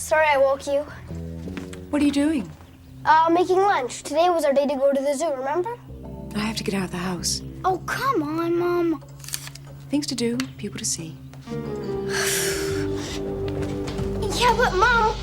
Sorry I woke you. What are you doing? Making lunch. Today was our day to go to the zoo, remember? I have to get out of the house. Oh, come on, Mom. Things to do, people to see. Yeah, but Mom...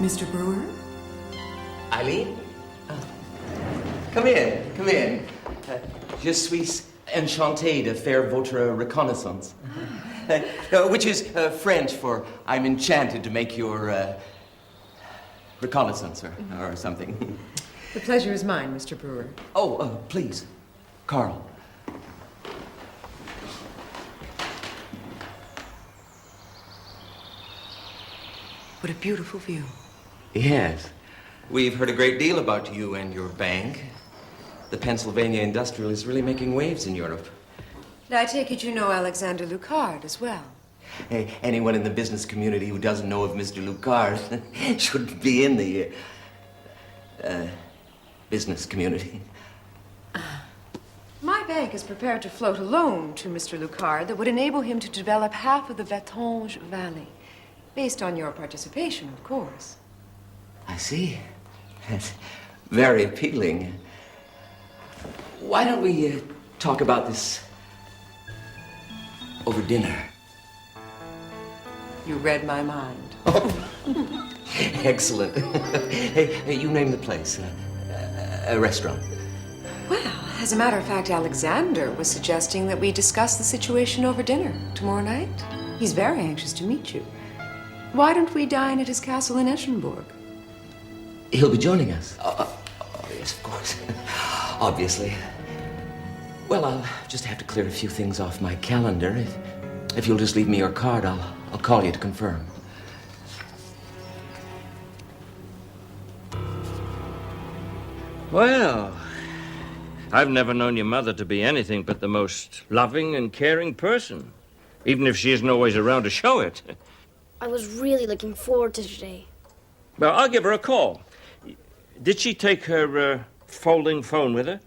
Mr. Brewer? Eileen? Come in, come in. Je suis enchanté de faire votre reconnaissance. Which is French for I'm enchanted to make your reconnaissance or something. The pleasure is mine, Mr. Brewer. Oh, please, Carl. What a beautiful view. Yes. We've heard a great deal about you and your bank. The Pennsylvania Industrial is really making waves in Europe. I take it you know Alexander Lucard as well. Hey, anyone in the business community who doesn't know of Mr. Lucard should be in the business community. My bank is prepared to float a loan to Mr. Lucard that would enable him to develop half of the Batonge Valley. Based on your participation, of course. I see. That's very appealing. Why don't we talk about this over dinner? You read my mind. Oh. Excellent. Hey, you name the place. A restaurant. Well, as a matter of fact, Alexander was suggesting that we discuss the situation over dinner tomorrow night. He's very anxious to meet you. Why don't we dine at his castle in Eschenburg? He'll be joining us. Oh, yes, of course. Obviously. Well, I'll just have to clear a few things off my calendar. If you'll just leave me your card, I'll call you to confirm. Well, I've never known your mother to be anything but the most loving and caring person, even if she isn't always around to show it. I was really looking forward to today. Well, I'll give her a call. Did she take her folding phone with her?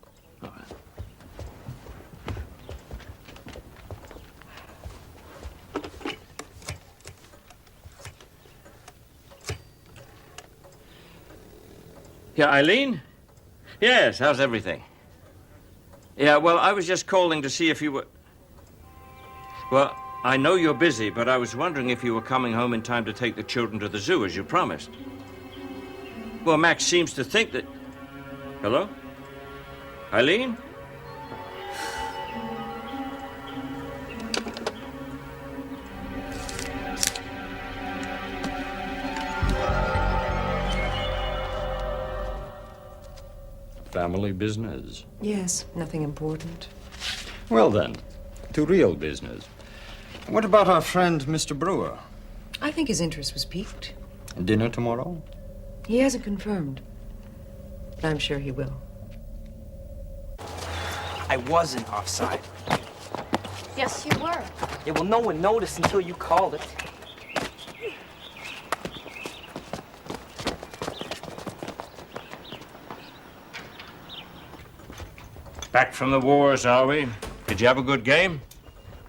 Yeah, Eileen? Yes, how's everything? Yeah, well, I was just calling to see if you were... Well, I know you're busy, but I was wondering if you were coming home in time to take the children to the zoo, as you promised. Well, Max seems to think that... Hello? Eileen? Family business. Yes, nothing important. Well then, to real business. What about our friend, Mr. Brewer? I think his interest was piqued. Dinner tomorrow? He hasn't confirmed, but I'm sure he will. I wasn't offside. Yes, you were. Yeah, well, no one noticed until you called it. Back from the wars, are we? Did you have a good game?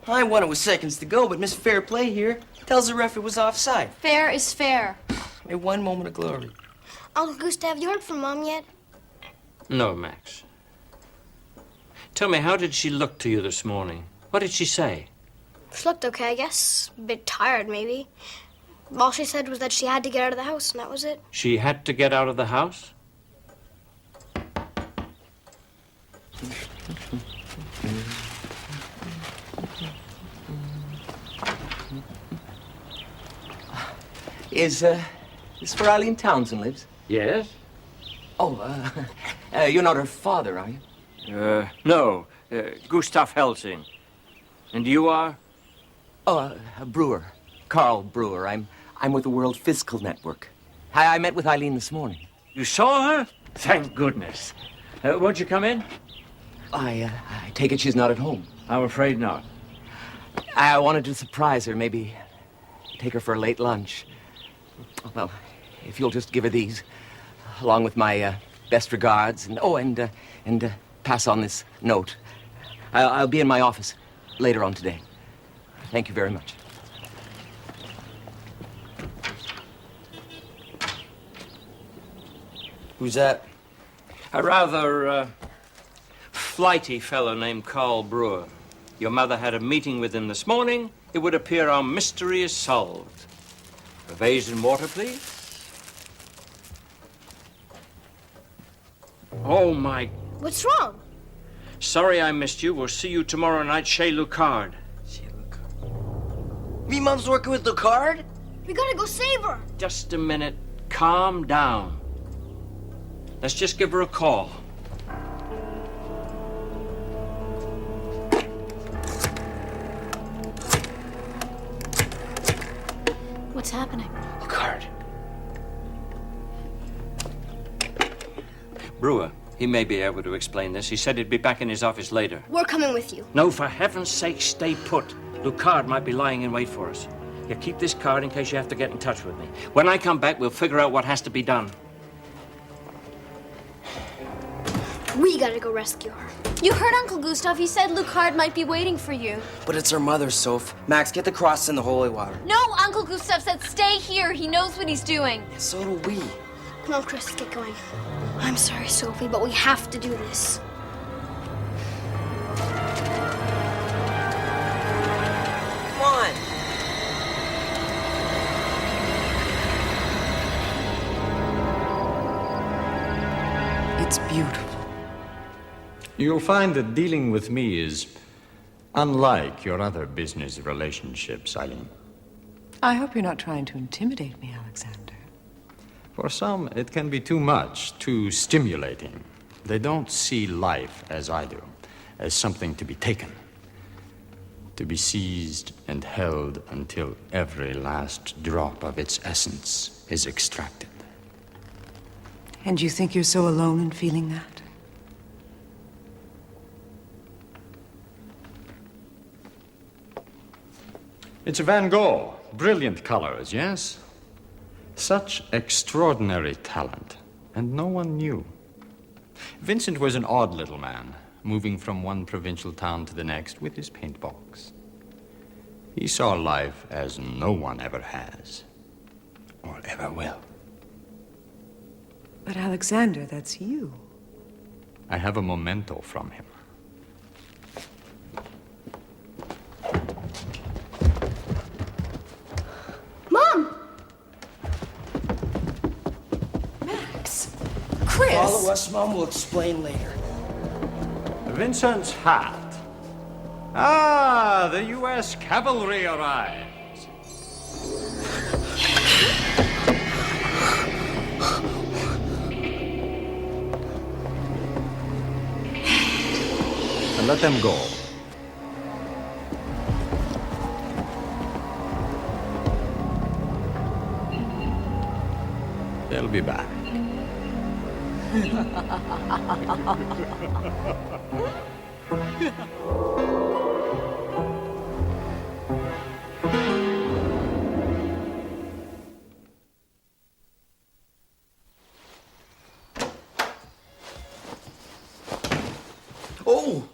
I won it with seconds to go, but Miss Fair Play here tells the ref it was offside. Fair is fair. A one moment of glory. Uncle Gustav, you heard from Mom yet? No, Max. Tell me, how did she look to you this morning? What did she say? She looked okay, I guess. A bit tired, maybe. All she said was that she had to get out of the house, and that was it. She had to get out of the house? Is this where Eileen Townsend lives? Yes? Oh, you're not her father, are you? No. Gustav Helsing. And you are? Oh, a brewer. Carl Brewer. I'm with the World Fiscal Network. I met with Eileen this morning. You saw her? Thank goodness. Won't you come in? I take it she's not at home. I'm afraid not. I wanted to surprise her, maybe take her for a late lunch. Well, if you'll just give her these, along with my best regards, and pass on this note. I'll be in my office later on today. Thank you very much. Who's that? A rather flighty fellow named Carl Brewer. Your mother had a meeting with him this morning. It would appear our mystery is solved. A vase and water, please. Oh, my. What's wrong? Sorry I missed you. We'll see you tomorrow night, Chez Lucard. Me mom's working with Lucard? We gotta go save her. Just a minute. Calm down. Let's just give her a call. What's happening? Lucard. Brewer, he may be able to explain this. He said he'd be back in his office later. We're coming with you. No, for heaven's sake, stay put. Lucard might be lying in wait for us. Here, keep this card in case you have to get in touch with me. When I come back, we'll figure out what has to be done. We gotta go rescue her. You heard Uncle Gustav. He said Lucard might be waiting for you. But it's her mother, Soph. Max, get the cross in the holy water. No, Uncle Gustav said stay here. He knows what he's doing. So do we. Come on, Chris, get going. I'm sorry, Sophie, but we have to do this. Come on. It's beautiful. You'll find that dealing with me is unlike your other business relationships, Eileen. I hope you're not trying to intimidate me, Alexander. For some, it can be too much, too stimulating. They don't see life as I do, as something to be taken, to be seized and held until every last drop of its essence is extracted. And you think you're so alone in feeling that? It's Van Gogh. Brilliant colors, yes? Such extraordinary talent, and no one knew. Vincent was an odd little man, moving from one provincial town to the next with his paint box. He saw life as no one ever has, or ever will. But Alexander, that's you. I have a memento from him. Mom! Max! Chris! Follow us, Mom. We'll explain later. Vincent's hat. Ah, the U.S. cavalry arrives. And let them go. They'll be back. Oh,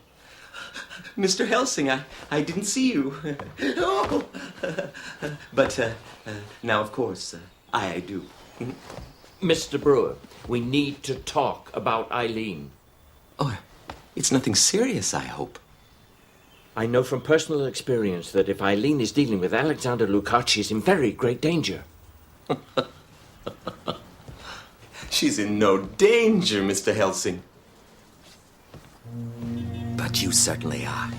Mr. Helsing, I didn't see you. Oh. But now, of course, I do. Mr. Brewer, we need to talk about Eileen. Oh, it's nothing serious, I hope. I know from personal experience that if Eileen is dealing with Alexander Lucard, she's in very great danger. She's in no danger, Mr. Helsing. But you certainly are.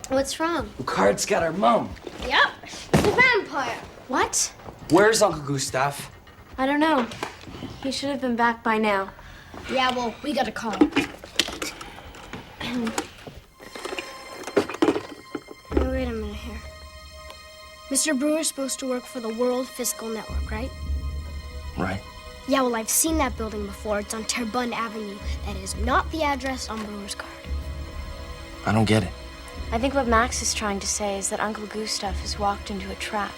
What's wrong? Lucard's got our mom. Yep, she's a vampire. What? Where's Uncle Gustav? I don't know. He should have been back by now. Yeah, well, we gotta call him. Now, wait a minute here. Mr. Brewer's supposed to work for the World Fiscal Network, right? Right. Yeah, well, I've seen that building before. It's on Terrebonne Avenue. That is not the address on Brewer's card. I don't get it. I think what Max is trying to say is that Uncle Gustav has walked into a trap.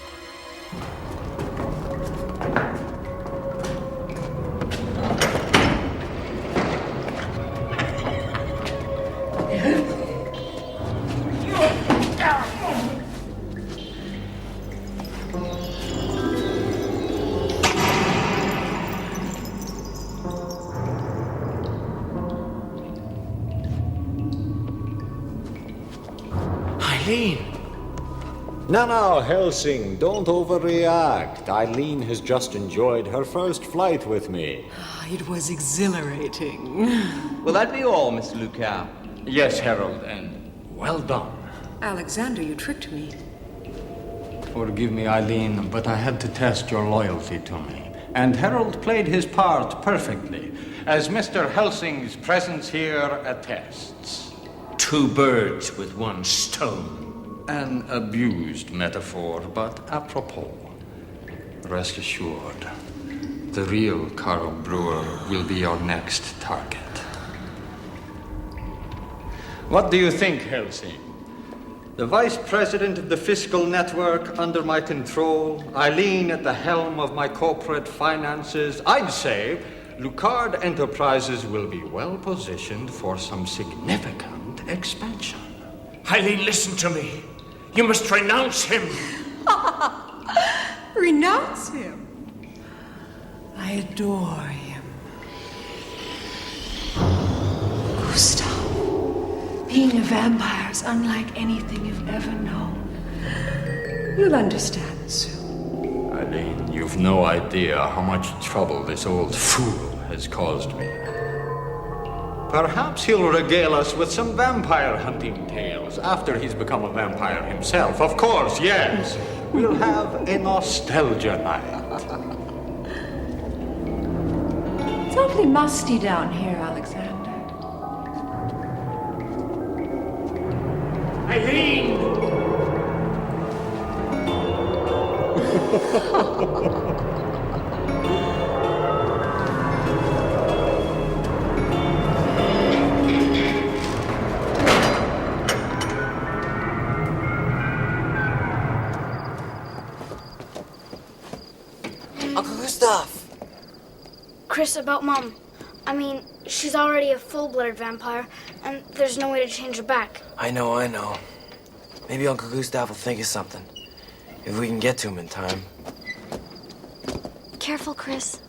Now, Helsing, don't overreact. Eileen has just enjoyed her first flight with me. It was exhilarating. Will that be all, Mr. Lucas? Yes, Harold, and well done. Alexander, you tricked me. Forgive me, Eileen, but I had to test your loyalty to me. And Harold played his part perfectly, as Mr. Helsing's presence here attests. 2 birds with 1 stone. An abused metaphor, but apropos. Rest assured, the real Carl Brewer will be your next target. What do you think, Helsing? The vice president of the fiscal network under my control, Eileen at the helm of my corporate finances, I'd say Lucard Enterprises will be well positioned for some significant expansion. Eileen, listen to me. You must renounce him. Renounce him? I adore him. Gustav, being a vampire is unlike anything you've ever known. You'll understand soon. Eileen, you've no idea how much trouble this old fool has caused me. Perhaps he'll regale us with some vampire hunting tales after he's become a vampire himself. Of course, yes. We'll have a nostalgia night. It's awfully musty down here, Alexander. Eileen! Uncle Gustav! Chris, about Mom. I mean, she's already a full-blooded vampire, and there's no way to change her back. I know. Maybe Uncle Gustav will think of something. If we can get to him in time. Careful, Chris.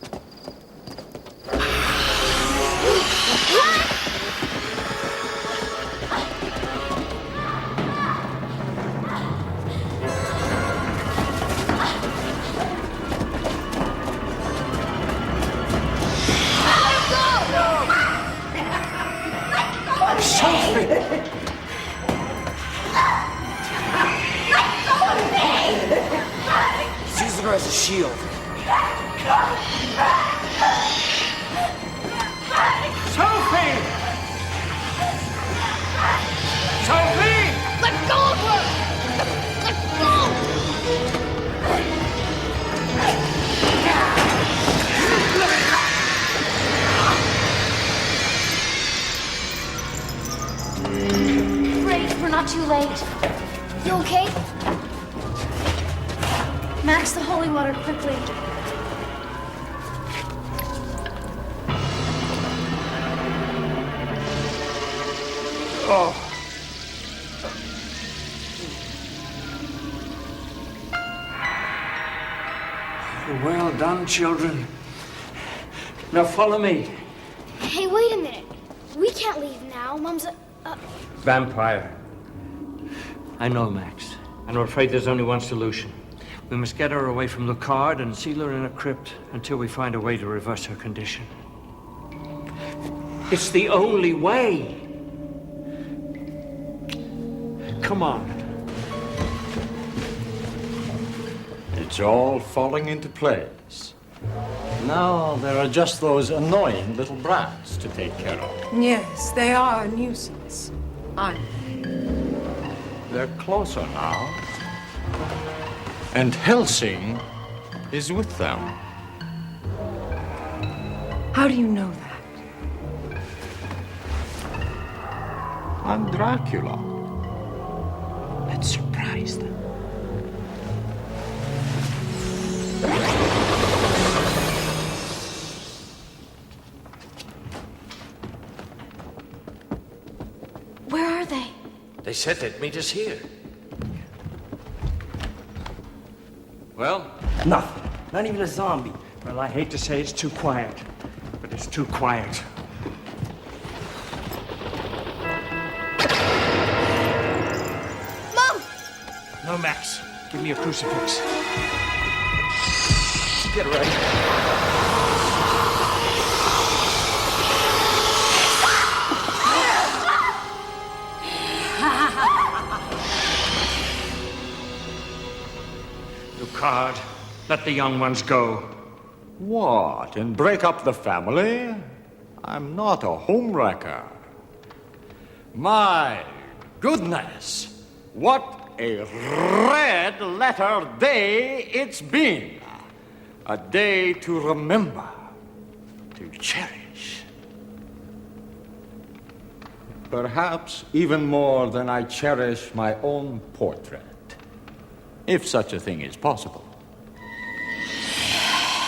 He's using her as a shield. Sophie! Sophie! Let go of her! Let go! Great, we're not too late. You okay? Max the holy water quickly. Well done, children. Now follow me. Hey, wait a minute. We can't leave now. Mom's a... Vampire. I know, Max. And I'm afraid there's only one solution. We must get her away from Lucard and seal her in a crypt until we find a way to reverse her condition. It's the only way. come on. It's all falling into place. Now there are just those annoying little brats to take care of. Yes, they are a nuisance. Aren't they? They're closer now. And Helsing is with them. How do you know that? I'm Dracula. Let's surprise them. Where are they? They said they'd meet us here. Well? Nothing. Not even a zombie. Well, I hate to say it's too quiet, but it's too quiet. Mom! No, Max. Give me a crucifix. Get ready. Lucard, let the young ones go. What, and break up the family? I'm not a homewrecker. My goodness, what a red letter day it's been. A day to remember, to cherish. Perhaps even more than I cherish my own portrait, if such a thing is possible.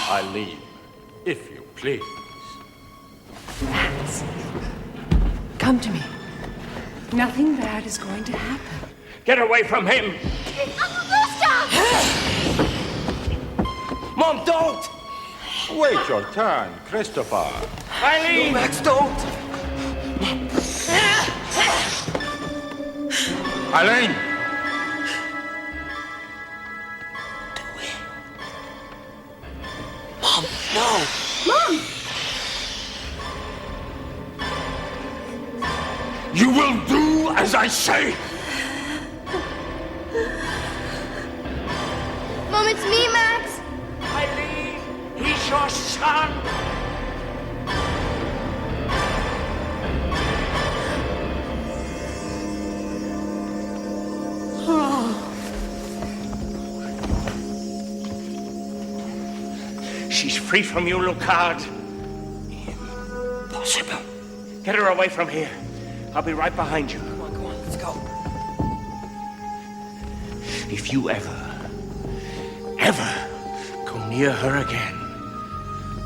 Eileen, if you please. Max, come to me. Nothing bad is going to happen. Get away from him! Uncle Gustav! Mom, don't! Wait your turn, Christopher. Eileen! Max, don't! Eileen! Mom, no! Mom! You will do as I say! Mom, it's me, Max! Eileen! He's your son! She's free from you, Lucard. Impossible. Get her away from here. I'll be right behind you. Come on, let's go. If you ever go near her again,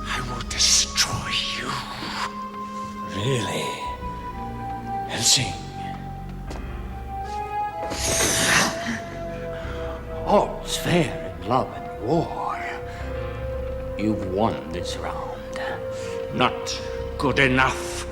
I will destroy you. Really? Helsing? All's fair in love and war. You've won this round. Not good enough.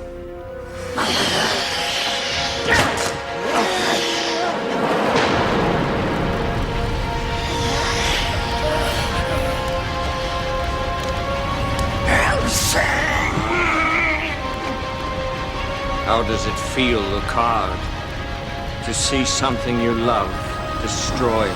How does it feel, Lucard, to see something you love destroyed?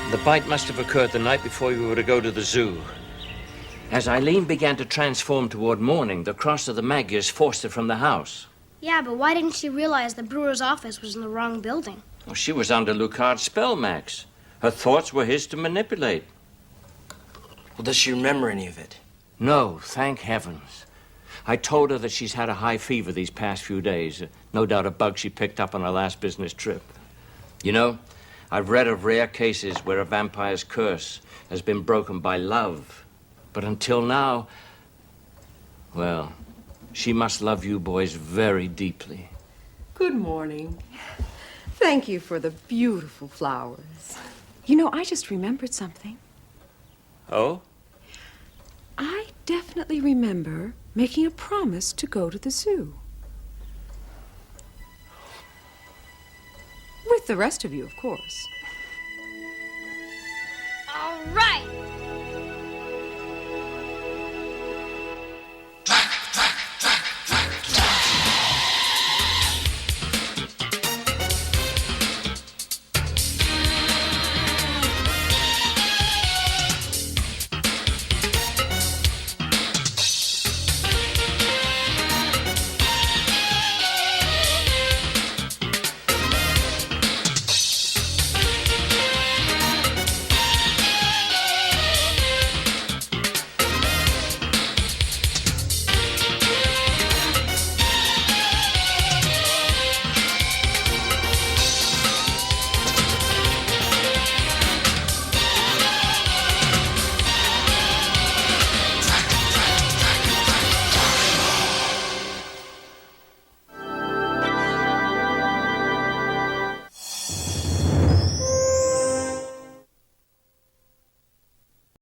The bite must have occurred the night before you were to go to the zoo. As Eileen began to transform toward morning, the cross of the Magyars forced her from the house. Yeah, but why didn't she realize the brewer's office was in the wrong building? Well, she was under Lucard's spell, Max. Her thoughts were his to manipulate. Well, does she remember any of it? No, thank heavens. I told her that she's had a high fever these past few days. No doubt a bug she picked up on her last business trip. You know, I've read of rare cases where a vampire's curse has been broken by love. But until now, well, she must love you boys very deeply. Good morning. Thank you for the beautiful flowers. You know, I just remembered something. Oh? I definitely remember making a promise to go to the zoo. With the rest of you, of course. All right.